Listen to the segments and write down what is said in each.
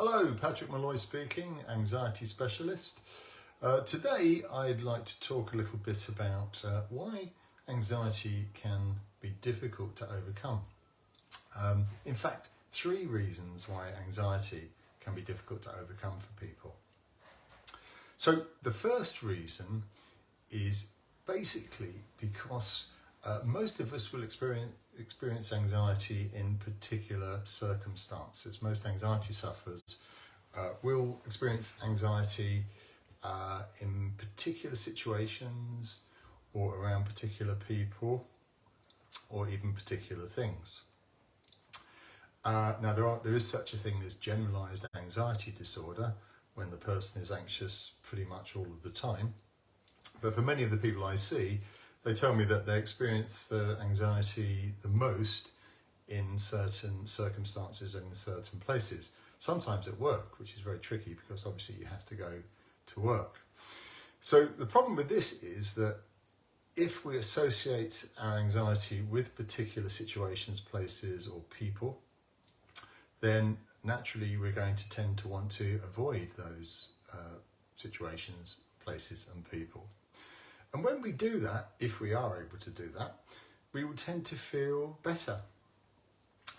Hello, Patrick Molloy speaking, anxiety specialist. Today I'd like to talk a little bit about why anxiety can be difficult to overcome. In fact, 3 reasons why anxiety can be difficult to overcome for people. So the first reason is basically because most of us will experience anxiety in particular circumstances. Most anxiety sufferers will experience anxiety in particular situations or around particular people or even particular things. Now there is such a thing as generalized anxiety disorder, when the person is anxious pretty much all of the time. But for many of the people I see, they tell me that they experience the anxiety the most in certain circumstances and in certain places. Sometimes at work, which is very tricky because obviously you have to go to work. So the problem with this is that if we associate our anxiety with particular situations, places or people, then naturally we're going to tend to want to avoid those situations, places and people. And when we do that, if we are able to do that, we will tend to feel better.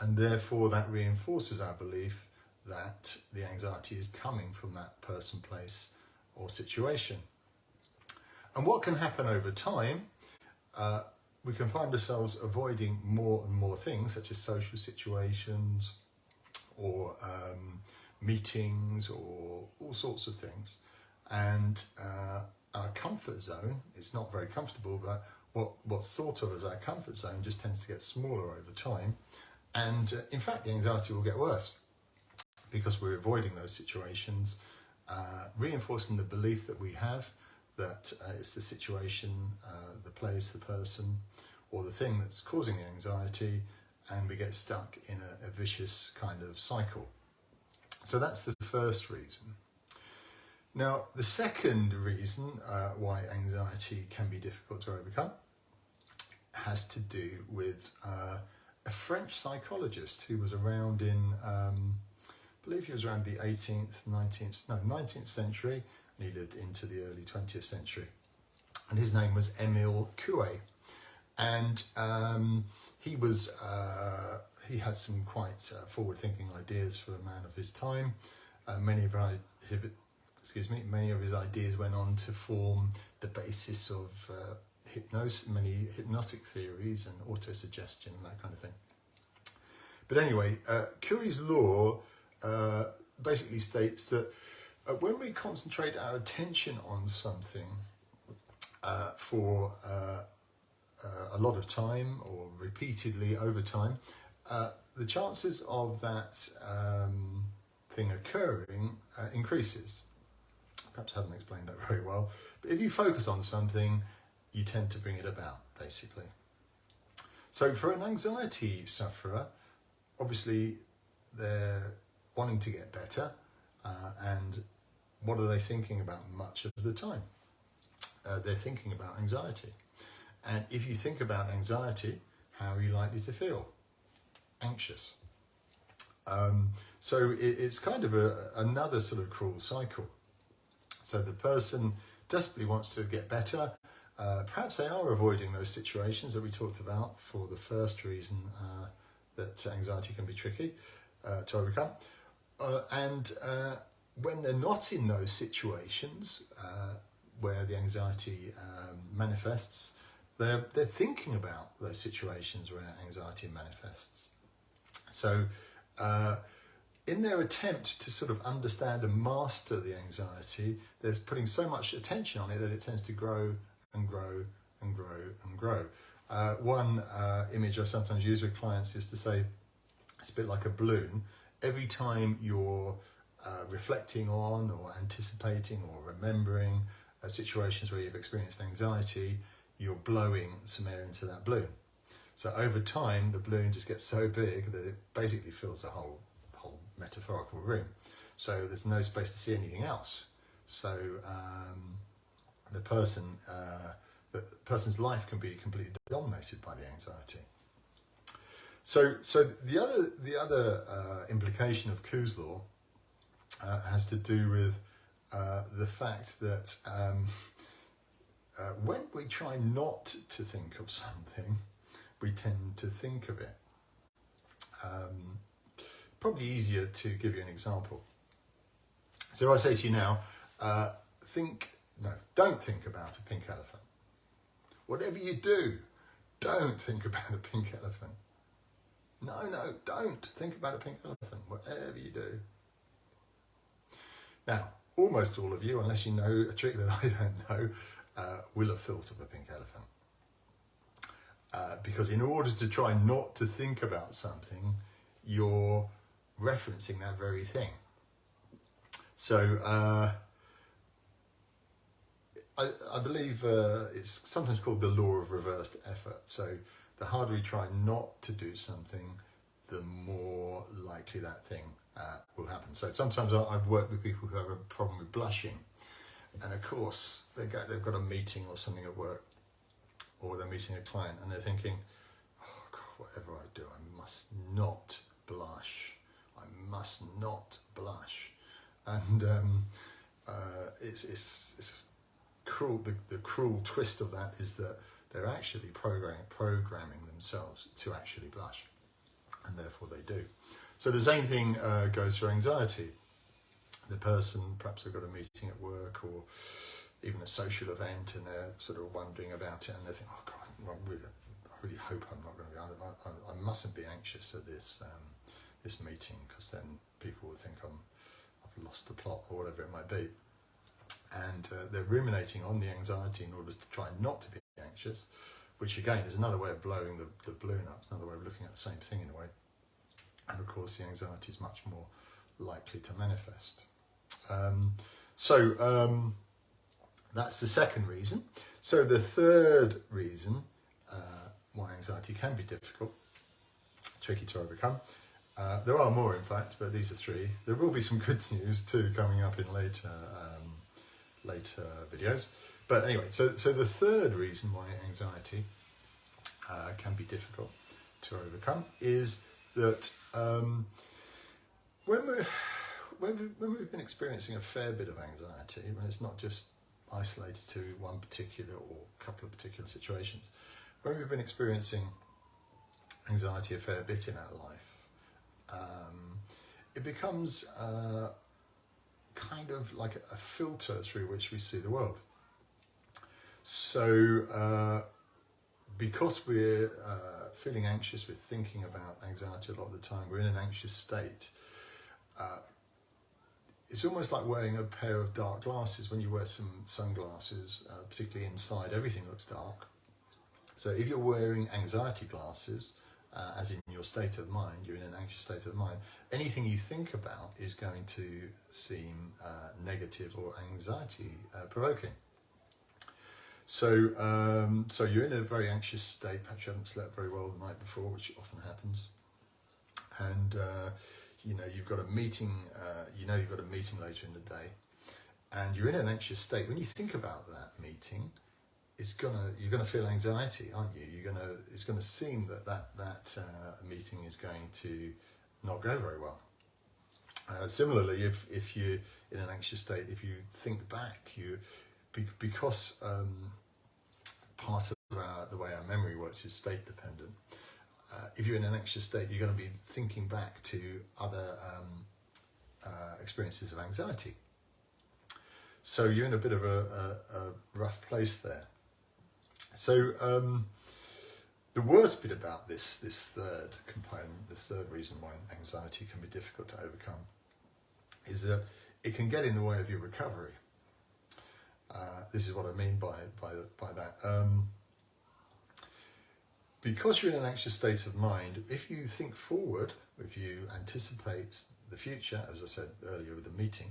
And therefore that reinforces our belief that the anxiety is coming from that person, place or situation. And what can happen over time, we can find ourselves avoiding more and more things, such as social situations or meetings or all sorts of things. And our comfort zone is not very comfortable, but what's thought of as our comfort zone just tends to get smaller over time. And in fact, the anxiety will get worse because we're avoiding those situations, reinforcing the belief that we have that it's the situation, the place, the person, or the thing that's causing the anxiety, and we get stuck in a vicious kind of cycle. So that's the first reason. Now, the second reason why anxiety can be difficult to overcome has to do with a French psychologist who was around in, I believe he was around the 19th century, and he lived into the early 20th century. And his name was Émile Coué. And he had some quite forward-thinking ideas for a man of his time. Many of his ideas went on to form the basis of hypnosis, many hypnotic theories and autosuggestion and that kind of thing. But anyway, Coué's law basically states that when we concentrate our attention on something for a lot of time or repeatedly over time, the chances of that thing occurring increases. Perhaps I haven't explained that very well, but if you focus on something, you tend to bring it about, basically. So for an anxiety sufferer, obviously they're wanting to get better, and what are they thinking about much of the time? They're thinking about anxiety. And if you think about anxiety, how are you likely to feel? Anxious. So it's kind of another sort of cruel cycle. So the person desperately wants to get better. Perhaps they are avoiding those situations that we talked about for the first reason that anxiety can be tricky to overcome. And when they're not in those situations where the anxiety manifests, they're thinking about those situations where anxiety manifests. So in their attempt to sort of understand and master the anxiety, there's putting so much attention on it that it tends to grow and grow and grow and grow. One image I sometimes use with clients is to say it's a bit like a balloon. Every time you're reflecting on or anticipating or remembering situations where you've experienced anxiety, you're blowing some air into that balloon. So over time, the balloon just gets so big that it basically fills the whole metaphorical room. So there's no space to see anything else. So the person's life can be completely dominated by the anxiety. So the other implication of Coué's law has to do with the fact that when we try not to think of something, we tend to think of it. Probably easier to give you an example. So I say to you now, don't think about a pink elephant. Whatever you do, don't think about a pink elephant. No, don't think about a pink elephant, whatever you do. Now, almost all of you, unless you know a trick that I don't know, will have thought of a pink elephant. Because in order to try not to think about something, you're referencing that very thing. So I believe it's sometimes called the law of reversed effort. So the harder we try not to do something, the more likely that thing will happen. So sometimes I've worked with people who have a problem with blushing, and of course they've got a meeting or something at work, or they're meeting a client, and they're thinking, oh God, whatever I do, I must not blush. I must not blush. And it's cruel. The cruel twist of that is that they're actually programming themselves to actually blush, and therefore they do. So the same thing goes for anxiety. The person, perhaps they've got a meeting at work or even a social event, and they're sort of wondering about it, and they think, oh God, I really hope I'm not going to be. I mustn't be anxious at this meeting, because then people will think I've lost the plot or whatever it might be. And they're ruminating on the anxiety in order to try not to be anxious, which again is another way of blowing the balloon up. It's another way of looking at the same thing in a way. And of course, the anxiety is much more likely to manifest. That's the second reason. So the third reason why anxiety can be difficult, tricky to overcome. There are more, in fact, but these are three. There will be some good news too coming up in later videos. But anyway, so the third reason why anxiety can be difficult to overcome is that when we've been experiencing a fair bit of anxiety, when it's not just isolated to one particular or couple of particular situations, when we've been experiencing anxiety a fair bit in our life, it becomes kind of like a filter through which we see the world. So because we're feeling anxious, we're thinking about anxiety a lot of the time, we're in an anxious state, it's almost like wearing a pair of dark glasses. When you wear some sunglasses, particularly inside, everything looks dark. So if you're wearing anxiety glasses, as in your state of mind, you're in an anxious state of mind, anything you think about is going to seem negative or anxiety provoking. So you're in a very anxious state, perhaps you haven't slept very well the night before, which often happens, and you've got a meeting, you've got a meeting later in the day, and you're in an anxious state. When you think about that meeting, you're gonna feel anxiety, aren't you? It's gonna seem that meeting is going to not go very well. Similarly, if you're in an anxious state, if you think back, because part of the way our memory works is state dependent. If you're in an anxious state, you're going to be thinking back to other experiences of anxiety. So you're in a bit of a rough place there. So the worst bit about this third component, this third reason why anxiety can be difficult to overcome, is that it can get in the way of your recovery. This is what I mean by that. Because you're in an anxious state of mind, if you think forward, if you anticipate the future, as I said earlier with the meeting,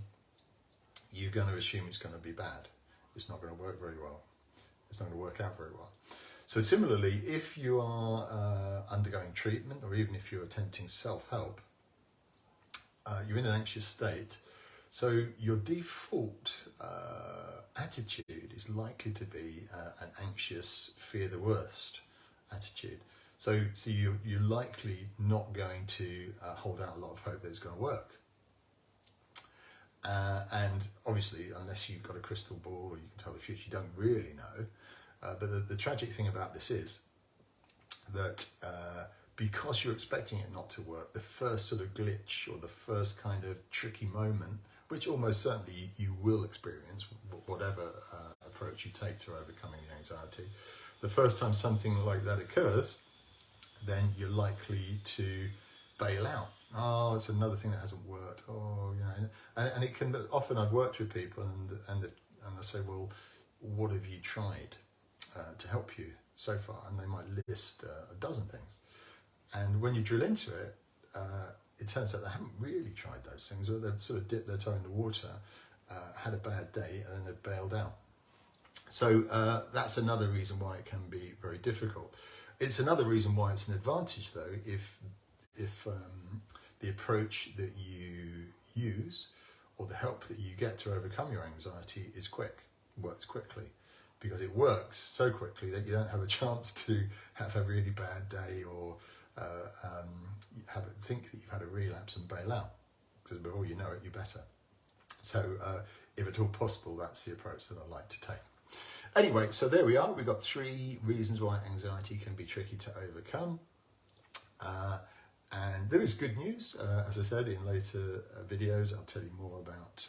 you're going to assume it's going to be bad. It's not going to work very well. It's not going to work out very well. So similarly, if you are undergoing treatment, or even if you're attempting self-help, you're in an anxious state. So your default attitude is likely to be an anxious, fear the worst attitude. So you're likely not going to hold out a lot of hope that it's going to work. And obviously, unless you've got a crystal ball or you can tell the future, you don't really know. But the tragic thing about this is that because you're expecting it not to work, the first sort of glitch or the first kind of tricky moment, which almost certainly you will experience, whatever approach you take to overcoming the anxiety, the first time something like that occurs, then you're likely to bail out. Oh, it's another thing that hasn't worked. Oh, you know, and it can. Often I've worked with people, and I say, well, what have you tried to help you so far? And they might list a dozen things. And when you drill into it, it turns out they haven't really tried those things, or they've sort of dipped their toe in the water, had a bad day, and then they've bailed out. So that's another reason why it can be very difficult. It's another reason why it's an advantage, though, if the approach that you use or the help that you get to overcome your anxiety is quick, works quickly, because it works so quickly that you don't have a chance to have a really bad day or think that you've had a relapse and bail out, because before you know it, you're better. So if at all possible, that's the approach that I like to take. Anyway, so there we are. We've got 3 reasons why anxiety can be tricky to overcome. And there is good news. As I said, in later videos, I'll tell you more about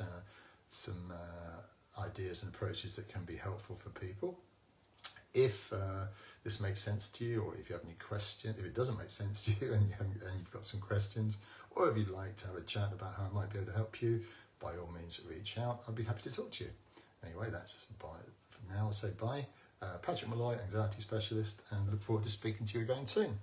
some ideas and approaches that can be helpful for people. If this makes sense to you, or if you have any questions, if it doesn't make sense to you and you've got some questions, or if you'd like to have a chat about how I might be able to help you, by all means reach out. I'd be happy to talk to you. Anyway, that's bye. For now, I'll say bye. Patrick Molloy, anxiety specialist, and look forward to speaking to you again soon.